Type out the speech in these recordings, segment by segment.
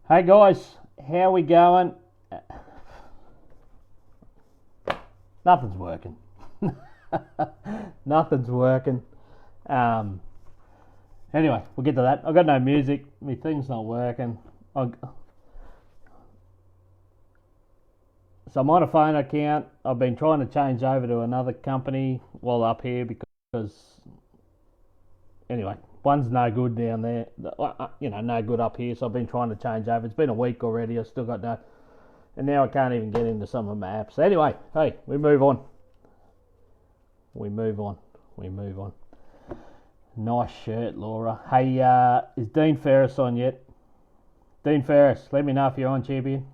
Hey guys, how we going? Nothing's working. Nothing's working. Um, anyway, we'll get to that. I've got no music. My thing's not working. So I'm on a phone account. I've been trying to change over to another company while up here because, anyway, one's no good down there. No good up here. So I've been trying to change over. It's been a week already. I've still got no, and now I can't even get into some of my apps. Anyway, hey, we move on. We move on. Nice shirt, Laura. Hey, is Dean Ferris on yet? Dean Ferris, let me know if you're on, champion.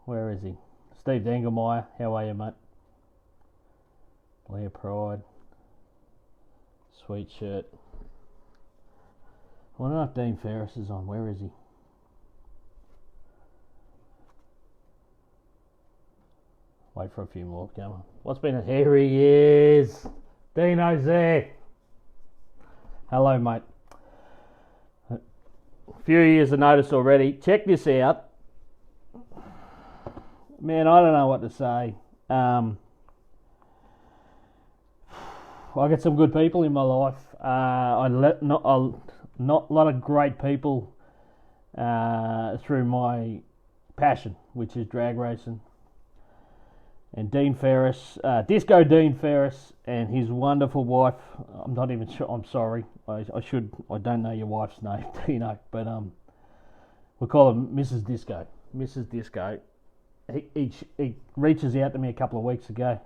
Where is he? Steve Dengelmeyer, how are you, mate? Leah Pride. Sweet shirt. I wonder if Dean Ferris is on. Where is he? Wait for a few more. Come on. What's been it? Here he is. Dino's there. Hello, mate. A few years of notice already. Check this out. Man, I don't know what to say. I get some good people in my life. Not a lot of great people through my passion, which is drag racing. And Dean Ferris, Disco Dean Ferris, and his wonderful wife. I'm not even sure. I'm sorry. I don't know your wife's name, Dino, but we'll call her Mrs. Disco. Mrs. Disco. He reaches out to me a couple of weeks ago,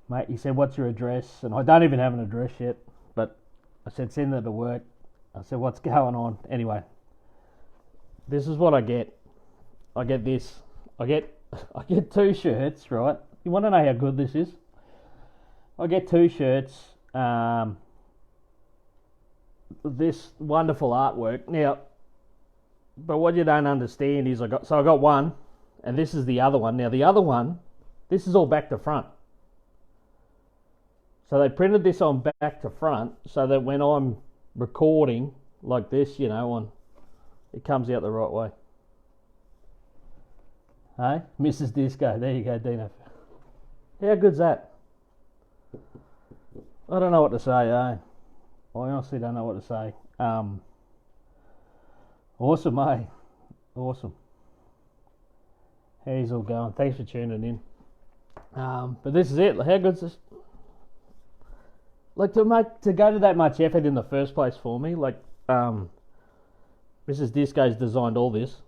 mate. He said, "What's your address?" And I don't even have an address yet, but I said, "Send it to work." I said, "What's going on?" Anyway, this is what I get. I get this. I get 2 shirts, right? You want to know how good this is? I get 2 shirts. This wonderful artwork. Now, but what you don't understand is I got one, and this is the other one. Now the other one, this is all back to front. So they printed this on back to front, so that when I'm recording like this, it comes out the right way. Hey, Mrs. Disco. There you go, Dino. How good's that? I don't know what to say, I honestly don't know what to say. Awesome, eh? Awesome. How's all going? Thanks for tuning in. But this is it. How good's this? Like to go to that much effort in the first place for me. Like, Mrs. Disco's designed all this.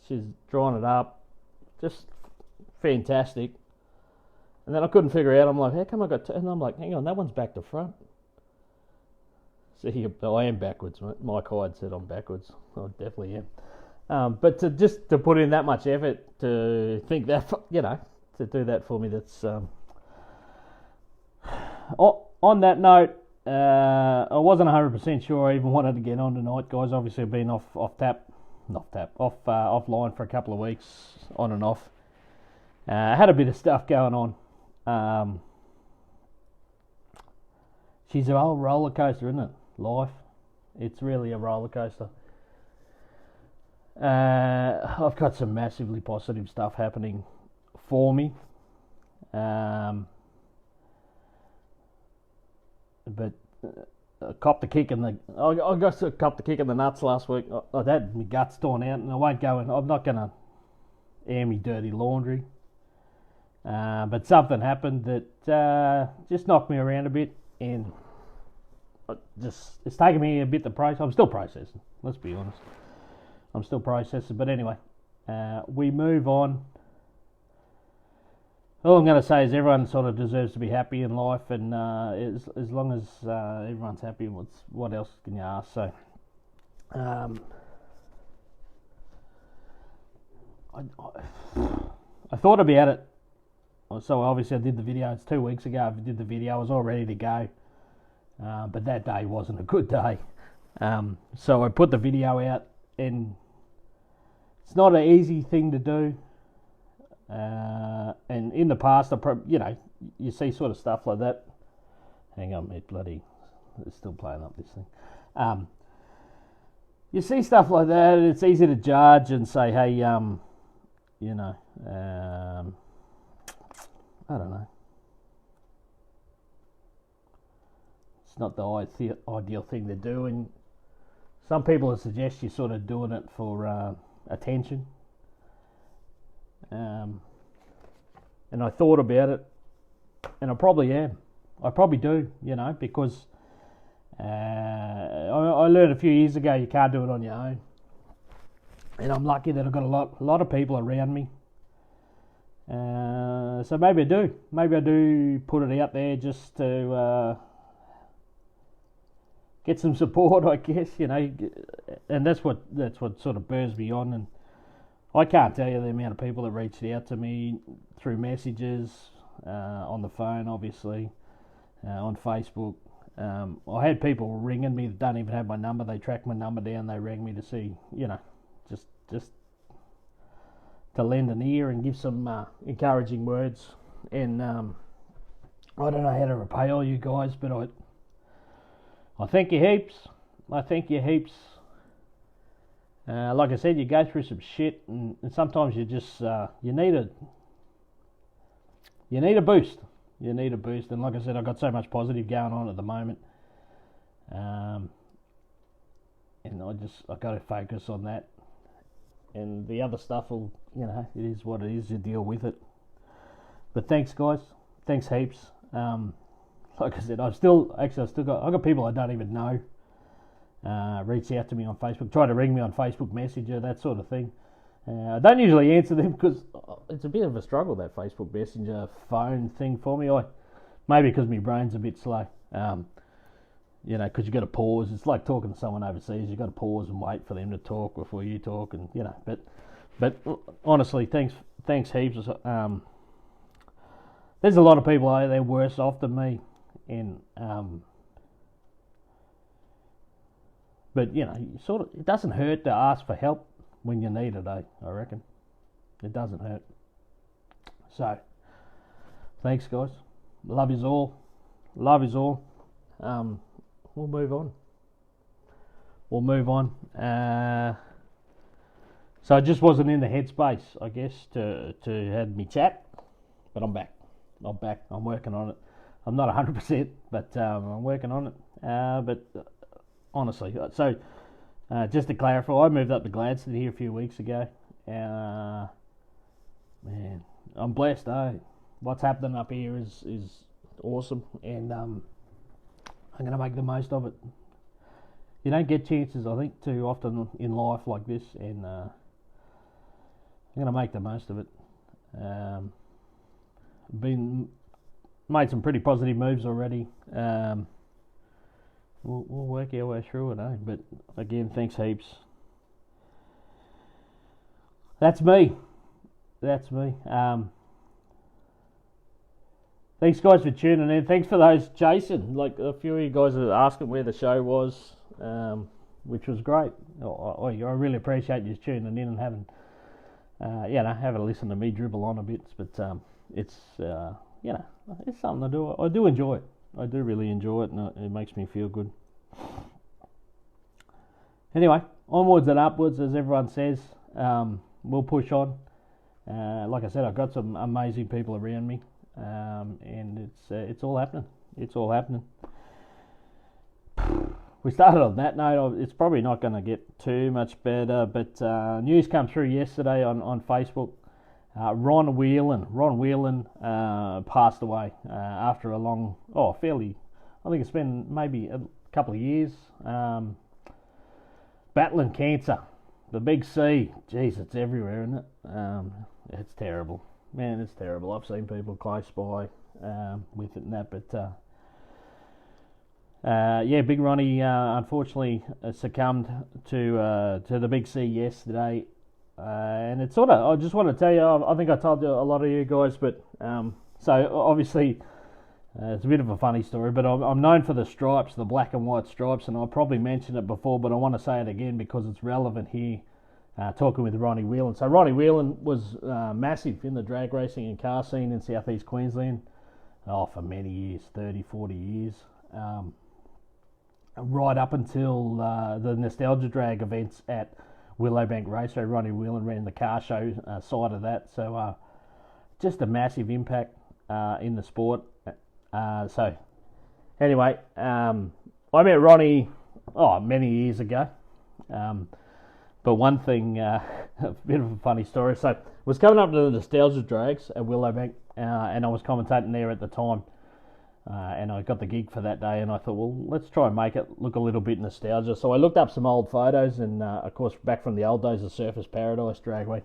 She's drawn it up. Just fantastic. And then I couldn't figure out, I'm like, how come I got 2? And I'm like, hang on, that one's back to front. See, I am backwards. Mike Hyde said I'm backwards. I definitely am. But to put in that much effort to think that, to do that for me, that's... On that note, I wasn't 100% sure I even wanted to get on tonight, guys. Obviously, I've been offline for a couple of weeks, on and off. I had a bit of stuff going on. She's a whole roller coaster, isn't it? Life. It's really a roller coaster. I've got some massively positive stuff happening for me. But I copped a kick in the. I got a copped a kick in the nuts last week. I had my guts torn out, and I won't go in. I'm not gonna air me dirty laundry. But something happened that just knocked me around a bit, and it's taken me a bit to process. I'm still processing. Let's be honest. I'm still processing. But anyway, we move on. All I'm going to say is everyone sort of deserves to be happy in life, and as long as everyone's happy, what else can you ask? So, I thought about it. So obviously I did the video. It's 2 weeks ago. I did the video. I was all ready to go, but that day wasn't a good day. So I put the video out, and it's not an easy thing to do. And in the past, you see sort of stuff like that. Hang on, mate, it's still playing up this thing. you see stuff like that, it's easy to judge and say, hey, you know, I don't know. It's not the ideal thing to do, and some people suggest you're sort of doing it for attention. And I thought about it, and I probably am. I probably do, you know, because I learned a few years ago you can't do it on your own. And I'm lucky that I've got a lot of people around me. So maybe I do. Maybe I do put it out there just to get some support, I guess, you know. And that's what sort of burns me on. And I can't tell you the amount of people that reached out to me through messages, on the phone, obviously, on Facebook. I had people ringing me that don't even have my number. They tracked my number down. They rang me to see, you know, just to lend an ear and give some encouraging words. And I don't know how to repay all you guys, but I thank you heaps. I thank you heaps. Like I said, you go through some shit, and sometimes you just you need a boost. You need a boost, and like I said, I've got so much positive going on at the moment, and I got to focus on that. And the other stuff will, you know, it is what it is. You deal with it. But thanks, guys. Thanks heaps. Like I said, I've got people I don't even know reach out to me on Facebook, try to ring me on Facebook Messenger, that sort of thing. I don't usually answer them because it's a bit of a struggle, that Facebook Messenger phone thing for me. Maybe because my brain's a bit slow. You know, because you got to pause. It's like talking to someone overseas. You got to pause and wait for them to talk before you talk, and you know. But honestly, thanks heaps. There's a lot of people out there worse off than me, and but you know, it doesn't hurt to ask for help when you need it. I reckon it doesn't hurt. So thanks, guys. Love is all. Love is all. We'll move on. So I just wasn't in the headspace, I guess, to have me chat, but I'm back. I'm working on it. I'm not 100%, but I'm working on it. But honestly, so just to clarify, I moved up to Gladstone here a few weeks ago. Man, I'm blessed. What's happening up here is awesome, and I'm going to make the most of it. You don't get chances, I think, too often in life like this, and I'm going to make the most of it. Made some pretty positive moves already. We'll work our way through it, But again, thanks heaps. That's me. Thanks, guys, for tuning in. Thanks for those chasing. Like, a few of you guys are asking where the show was, which was great. I really appreciate you tuning in and having a listen to me dribble on a bit. But it's it's something I do. I do enjoy it. I do really enjoy it, and it makes me feel good. Anyway, onwards and upwards, as everyone says. We'll push on. Like I said, I've got some amazing people around me. And it's all happening. It's all happening. We started on that note. It's probably not going to get too much better, but news come through yesterday on Facebook. Ron Whelan passed away after a long, I think it's been maybe a couple of years, battling cancer. The big C. Jeez, it's everywhere, isn't it? It's terrible. Man, it's terrible. I've seen people close by with it and that, but Big Ronnie unfortunately succumbed to the big C yesterday, and it's sort of. I just want to tell you. I think I told you a lot of you guys, but so obviously it's a bit of a funny story. But I'm known for the stripes, the black and white stripes, and I probably mentioned it before, but I want to say it again because it's relevant here. Talking with Ronnie Whelan. So Ronnie Whelan was massive in the drag racing and car scene in southeast Queensland for many years, 30, 40 years. right up until the Nostalgia Drag events at Willowbank Raceway. Ronnie Whelan ran the car show side of that, so just a massive impact in the sport. So anyway, I met Ronnie many years ago. But one thing, a bit of a funny story. So, I was coming up to the Nostalgia Drags at Willowbank, and I was commentating there at the time. And I got the gig for that day, and I thought, well, let's try and make it look a little bit nostalgia. So I looked up some old photos, and of course, back from the old days of Surfers Paradise Dragway.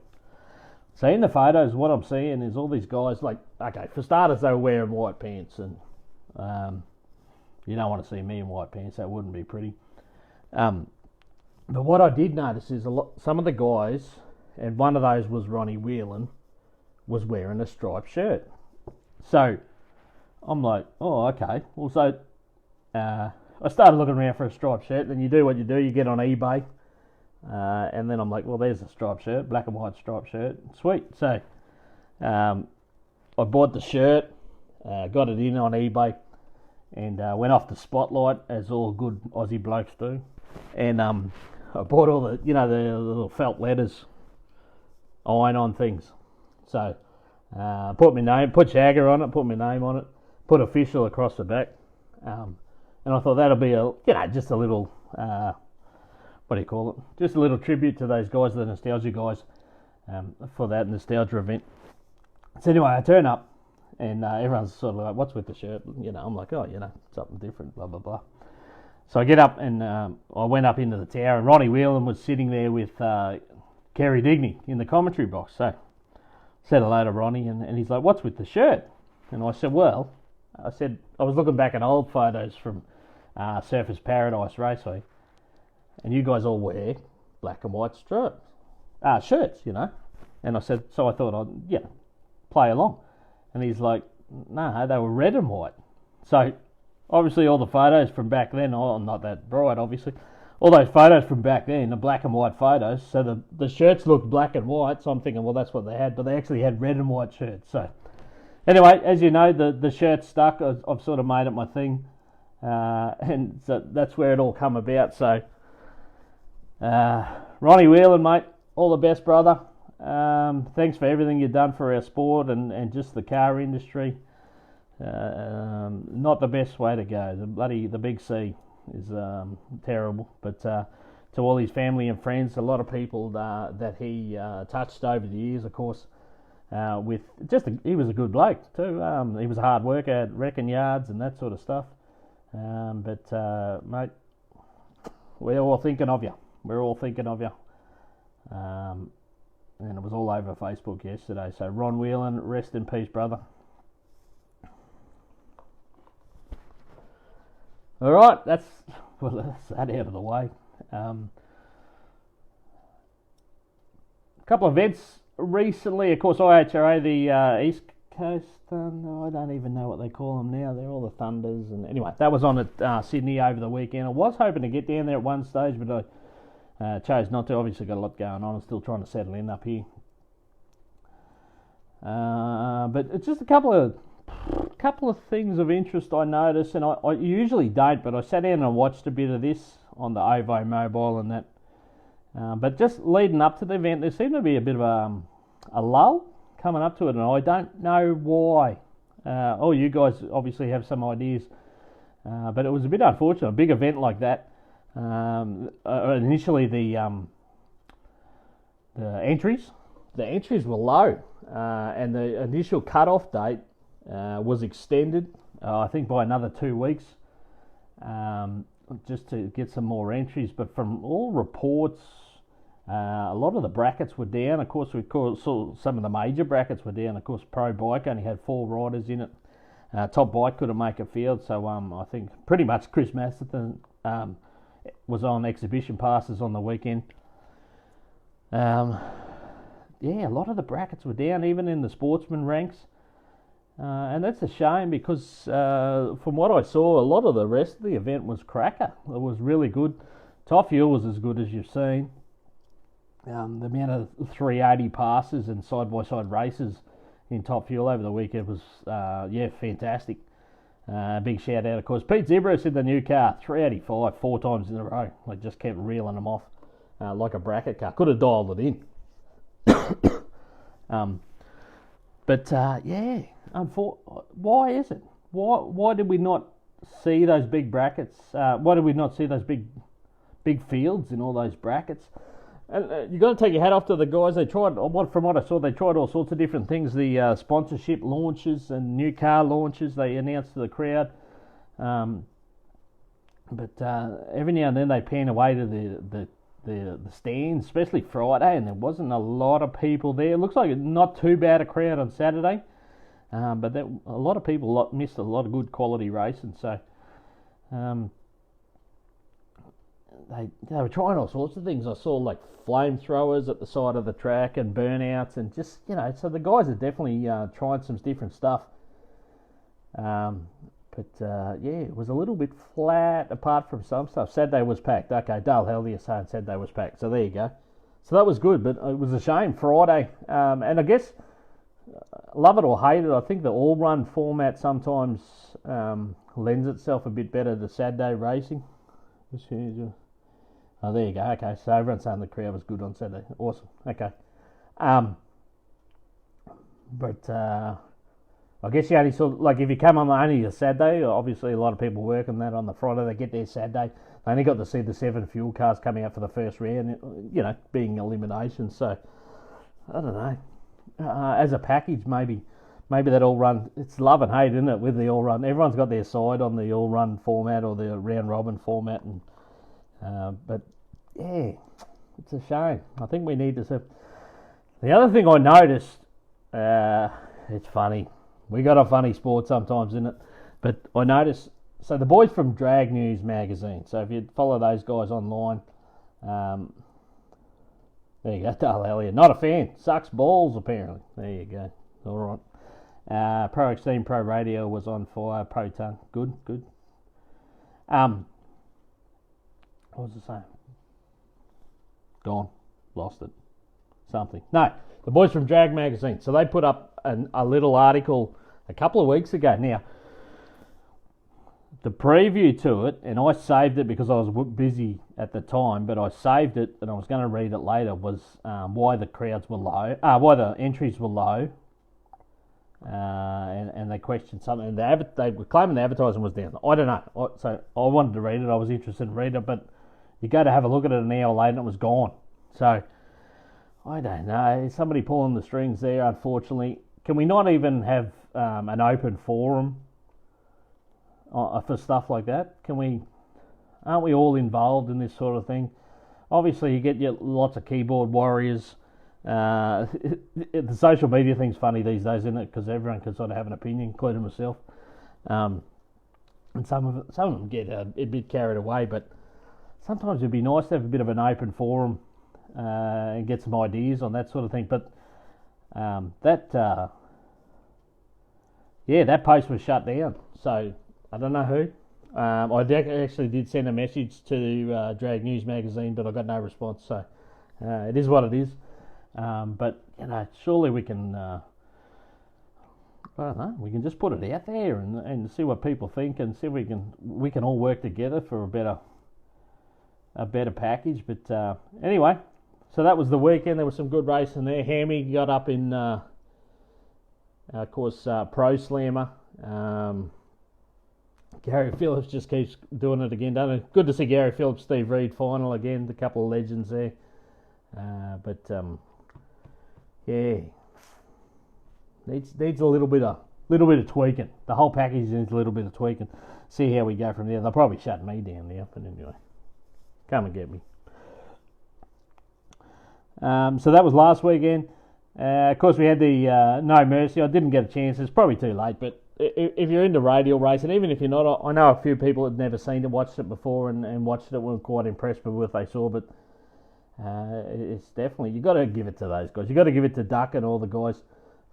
So in the photos, what I'm seeing is all these guys, like, okay, for starters, they were wearing white pants, and you don't want to see me in white pants. That wouldn't be pretty. But what I did notice is some of the guys, and one of those was Ronnie Whelan, was wearing a striped shirt. So I'm like, oh, okay. Well, so I started looking around for a striped shirt. Then you do what you do. You get on eBay. And then I'm like, well, there's a striped shirt, black and white striped shirt. Sweet. So I bought the shirt, got it in on eBay, and went off the Spotlight, as all good Aussie blokes do. And I bought all the, the little felt letters, iron-on things. So put my name, put Shagga on it, put my name on it, put official across the back. And I thought that'll be just a little, what do you call it? Just a little tribute to those guys, the Nostalgia guys, for that Nostalgia event. So anyway, I turn up, and everyone's sort of like, what's with the shirt? I'm like, something different, blah, blah, blah. So I get up, and I went up into the tower, and Ronnie Whelan was sitting there with Kerry Digney in the commentary box. So I said hello to Ronnie, and he's like, what's with the shirt? And I said, I was looking back at old photos from Surfers Paradise Raceway, and you guys all wear black and white shirts, And I said, so I thought I'd, play along. And he's like, no, they were red and white. So obviously all the photos from back then, not that bright obviously, all those photos from back then, the black and white photos, so the shirts looked black and white, so I'm thinking, well, that's what they had, but they actually had red and white shirts. So anyway, as you know, the shirt stuck. I've sort of made it my thing, and so that's where it all come about. So Ronnie Whelan, mate, all the best, brother. Thanks for everything you've done for our sport and just the car industry. Not the best way to go. The big C is terrible. But to all his family and friends, a lot of people that he touched over the years, of course, he was a good bloke too. He was a hard worker at wrecking yards and that sort of stuff. But mate, we're all thinking of you. And it was all over Facebook yesterday. So Ron Whelan, rest in peace, brother. All right, that's that out of the way. A couple of events recently. Of course, IHRA, the East Coast. I don't even know what they call them now. They're all the Thunders. And anyway, that was on at Sydney over the weekend. I was hoping to get down there at one stage, but I chose not to. Obviously, got a lot going on. I'm still trying to settle in up here. But it's just a couple of things of interest I noticed, and I usually don't, but I sat down and watched a bit of this on the OVO mobile and that. But just leading up to the event, there seemed to be a bit of a lull coming up to it, and I don't know why. You guys obviously have some ideas, but it was a bit unfortunate. A big event like that. Initially, the entries were low, and the initial cut-off date was extended, I think, by another 2 weeks, just to get some more entries. But from all reports, a lot of the brackets were down. Of course, saw some of the major brackets were down. Of course, Pro Bike only had 4 riders in it. Top Bike couldn't make a field, so I think pretty much Chris Masterton was on exhibition passes on the weekend. A lot of the brackets were down, even in the sportsman ranks. And that's a shame because from what I saw, a lot of the rest of the event was cracker. It was really good. Top Fuel was as good as you've seen. The amount of 380 passes and side-by-side races in Top Fuel over the weekend was, fantastic. Big shout out, of course. Pete Zebras in the new car, 385, 4 times in a row. Like, just kept reeling them off like a bracket car. Could have dialed it in. Why is it? Why did we not see those big brackets? Why did we not see those big fields in all those brackets? And you got to take your hat off to the guys. They tried, from what I saw, they tried all sorts of different things. The sponsorship launches and new car launches they announced to the crowd. But every now and then they pan away to the stands, especially Friday, and there wasn't a lot of people there. It looks like not too bad a crowd on Saturday, but a lot of people missed a lot of good quality racing. So they were trying all sorts of things. I saw like flamethrowers at the side of the track and burnouts, and just, so the guys are definitely trying some different stuff. It was a little bit flat apart from some stuff. Saturday was packed. Okay, Dale Hellier saying Saturday was packed. So there you go. So that was good, but it was a shame Friday. And I guess, love it or hate it, I think the all-run format sometimes lends itself a bit better to Saturday racing. Oh, there you go. Okay, so everyone's saying the crowd was good on Saturday. Awesome. Okay. I guess you only saw, like, if you come on only a Saturday, obviously a lot of people work on that on the Friday, they get there Saturday. They only got to see the 7 fuel cars coming out for the first round, being elimination. So, I don't know. As a package, maybe that all-run, it's love and hate, isn't it, with the all-run. Everyone's got their side on the all-run format or the round-robin format. But, yeah, it's a shame. I think we need to see. The other thing I noticed, it's funny. We got a funny sport sometimes, isn't it? But I noticed, so the boys from Drag News magazine, so if you follow those guys online, there you go, Dale Elliott. Not a fan. Sucks balls, apparently. There you go. All right. Pro Extreme Pro Radio was on fire. Pro Tongue. Good. What was I saying? Gone. Lost it. Something. No, the boys from Drag Magazine. So they put up a little article a couple of weeks ago. Now, the preview to it, and I saved it because I was busy at the time, but I saved it and I was going to read it later, was why the crowds were low, why the entries were low, and they questioned something, and they were claiming the advertising was down. I don't know, so I wanted to read it, I was interested in reading it, but you go to have a look at it an hour later and it was gone. So, I don't know, somebody pulling the strings there, unfortunately. Can we not even have an open forum for stuff like that? Aren't we all involved in this sort of thing? Obviously, you get lots of keyboard warriors. The social media thing's funny these days, isn't it? Because everyone can sort of have an opinion, including myself. And some of them get a bit carried away, but sometimes it'd be nice to have a bit of an open forum and get some ideas on that sort of thing. But that post was shut down. So I don't know who. I actually did send a message to Drag News magazine, but I got no response. So it is what it is. But surely we can. I don't know. We can just put it out there and see what people think, and see if we can all work together for a better package. But anyway, so that was the weekend. There was some good racing there. Hammy got up in, of course, Pro Slammer. Gary Phillips just keeps doing it again, doesn't it? Good to see Gary Phillips, Steve Reed final again. A couple of legends there. Needs a little bit of tweaking. The whole package needs a little bit of tweaking. See how we go from there. They'll probably shut me down now, but anyway, come and get me. So that was last weekend. Of course, we had the No Mercy. I didn't get a chance. It's probably too late, but if you're into radial racing, even if you're not, I know a few people had never seen it, watched it before, and watched it, were quite impressed with what they saw. But it's definitely, you got to give it to those guys. You got to give it to Duck and all the guys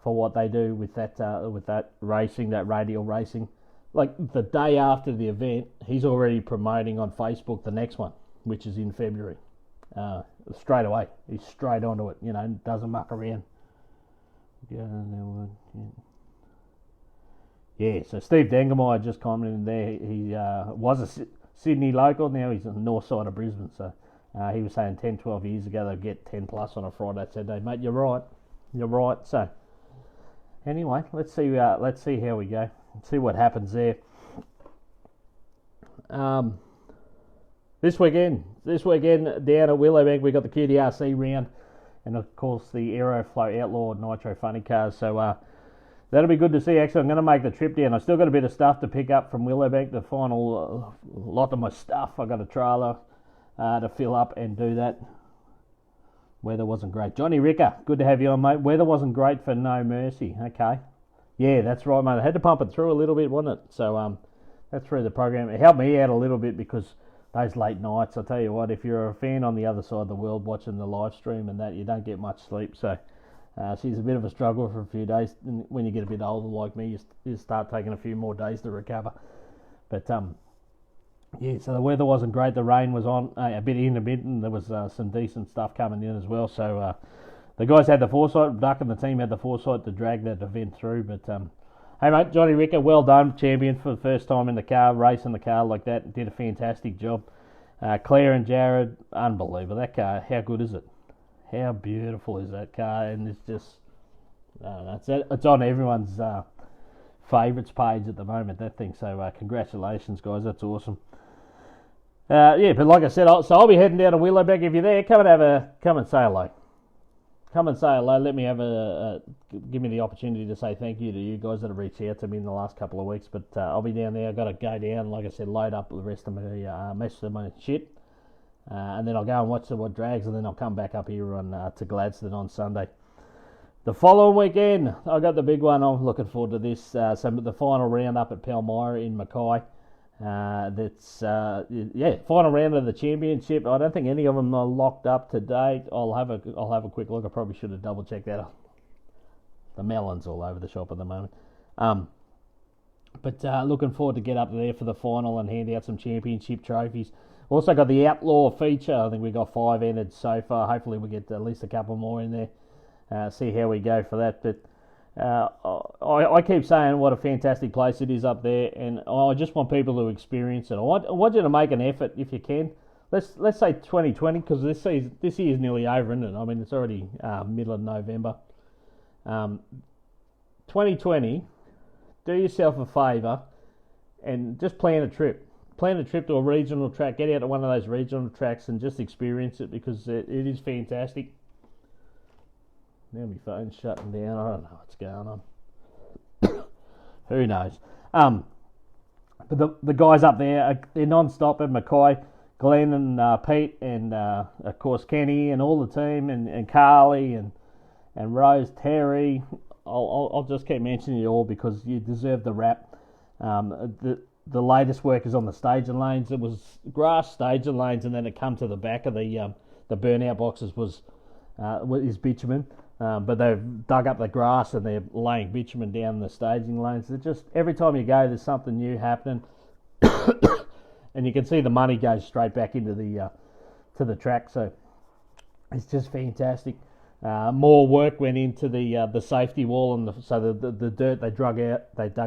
for what they do with that racing, that radial racing. Like the day after the event, he's already promoting on Facebook the next one, which is in February. Straight away, he's straight onto it. Doesn't muck around. Yeah, so Steve Dengemeyer just commented there. He was a Sydney local. Now he's on the north side of Brisbane. So he was saying 10, 12 years ago they'd get 10 plus on a Friday, Saturday. Mate, you're right. You're right. So anyway, let's see how we go. See what happens there. This weekend down at Willowbank we got the QDRC round, and of course the Aeroflow Outlaw Nitro Funny Cars. So that'll be good to see. Actually, I'm going to make the trip down. I still got a bit of stuff to pick up from Willowbank. The final lot of my stuff. I got a trailer to fill up and do that. Weather wasn't great. Johnny Ricker, good to have you on, mate. Weather wasn't great for No Mercy. Okay. Yeah, that's right, mate. I had to pump it through a little bit, wasn't it? So that's through the program. It helped me out a little bit because those late nights, I'll tell you what, if you're a fan on the other side of the world watching the live stream and that, you don't get much sleep. So she's a bit of a struggle for a few days. And when you get a bit older like me, you start taking a few more days to recover. But yeah, so the weather wasn't great. The rain was on a bit intermittent. There was some decent stuff coming in as well. So the guys had the foresight. Duck and the team had the foresight to drag that event through. But hey, mate, Johnny Ricker, well done. Champion for the first time in the car, racing the car like that. Did a fantastic job. Claire and Jared, unbelievable. That car, how good is it? How beautiful is that car? And it's just, it's on everyone's favourites page at the moment, that thing. So congratulations, guys. That's awesome. Yeah, but like I said, I'll be heading down to Willowbank. If you're there, come and say hello. Come and say hello. Let me give me the opportunity to say thank you to you guys that have reached out to me in the last couple of weeks. But I'll be down there. I've got to go down, like I said, load up the rest of my shit, and then I'll go and watch what drags, and then I'll come back up here to Gladstone on Sunday. The following weekend, I got the big one. I'm looking forward to this. So the final round up at Palmyra in Mackay. Final round of the championship. I don't think any of them are locked up to date. I'll have a quick look. I probably should have double checked that. The melons all over the shop at the moment. But looking forward to get up there for the final and hand out some championship trophies. Also got the Outlaw feature. I think we got 5 entered so far. Hopefully we get at least a couple more in there. See how we go for that. But I keep saying what a fantastic place it is up there, and I just want people to experience it. I want you to make an effort if you can. Let's say 2020, because this year is nearly over, isn't it? I mean, it's already middle of November. 2020, do yourself a favour and just plan a trip. Plan a trip to a regional track. Get out to one of those regional tracks and just experience it, because it is fantastic. Now my phone's shutting down. I don't know what's going on. Who knows? But the guys up there, they're non-stop at Mackay. Glenn and Pete and of course Kenny and all the team and Carly and Rose, Terry. I'll just keep mentioning you all because you deserve the rap. The latest work is on the staging lanes. It was grass staging lanes, and then it come to the back of the burnout boxes is bitumen. But they've dug up the grass and they're laying bitumen down the staging lanes. They're just, every time you go, there's something new happening, and you can see the money goes straight back into to the track. So it's just fantastic. More work went into the safety wall, and so the dirt they dug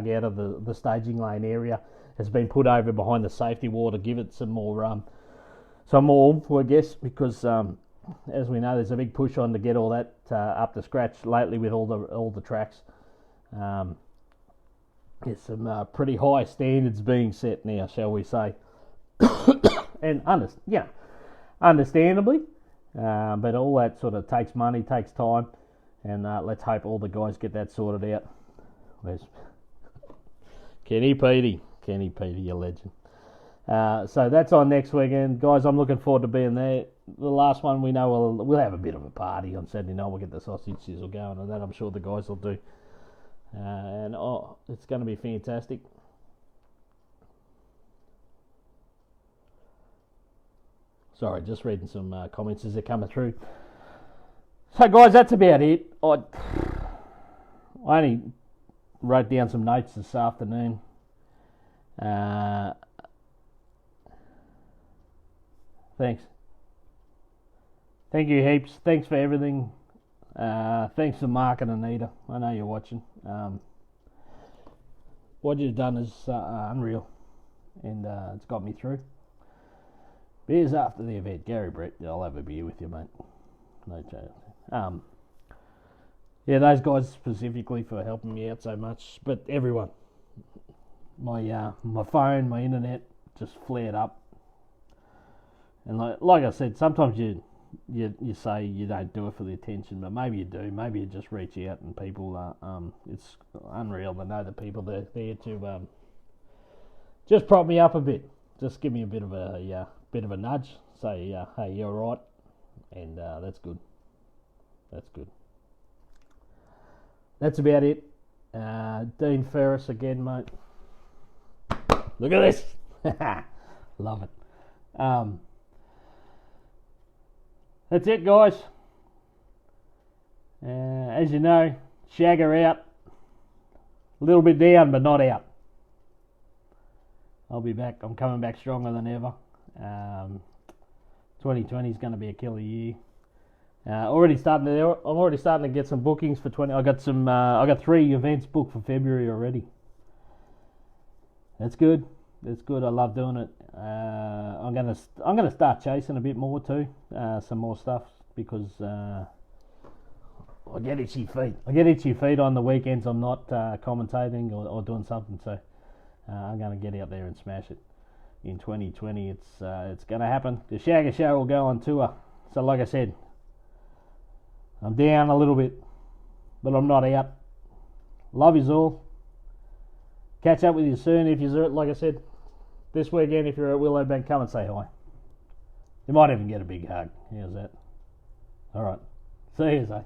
out of the staging lane area has been put over behind the safety wall to give it some more oomph, I guess, because as we know, there's a big push on to get all that up to scratch lately with all the tracks. There's some pretty high standards being set now, shall we say, and understandably, but all that sort of takes money, takes time, and let's hope all the guys get that sorted out. There's Kenny Petey, you legend. So that's on next weekend, guys. I'm looking forward to being there. The last one, we know we'll have a bit of a party on Saturday night. We'll get the sausage sizzle going, and that I'm sure the guys will do. And it's going to be fantastic. Sorry, just reading some comments as they're coming through. So, guys, that's about it. I only wrote down some notes this afternoon. Thanks. Thank you heaps. Thanks for everything. Thanks for Mark and Anita. I know you're watching. what you've done is unreal, and it's got me through. Beers after the event, Gary Brett. I'll have a beer with you, mate. No chance. Yeah, those guys specifically for helping me out so much, but everyone. My phone, my internet just flared up, and like I said, sometimes you say you don't do it for the attention, but maybe you do. Maybe you just reach out and people. It's unreal to know the people that are there to just prop me up a bit, just give me a bit of a nudge. Say, hey, you're right, and that's good. That's good. That's about it. Dean Ferris again, mate. Look at this. Love it. That's it, guys. As you know, Shagga out. A little bit down, but not out. I'll be back. I'm coming back stronger than ever. 2020 is going to be a killer year. I'm already starting to get some bookings for 20. I got 3 events booked for February already. That's good. That's good. I love doing it. I'm gonna start chasing a bit more too. Some more stuff because I get itchy feet. I get itchy feet on the weekends. I'm not commentating or doing something. So I'm gonna get out there and smash it in 2020. It's gonna happen. The Shagga Show will go on tour. So like I said, I'm down a little bit, but I'm not out. Love yous all. Catch up with you soon. If you're, like I said, this weekend, if you're at Willowbank, come and say hi. You might even get a big hug. How's that? All right. See you, eh?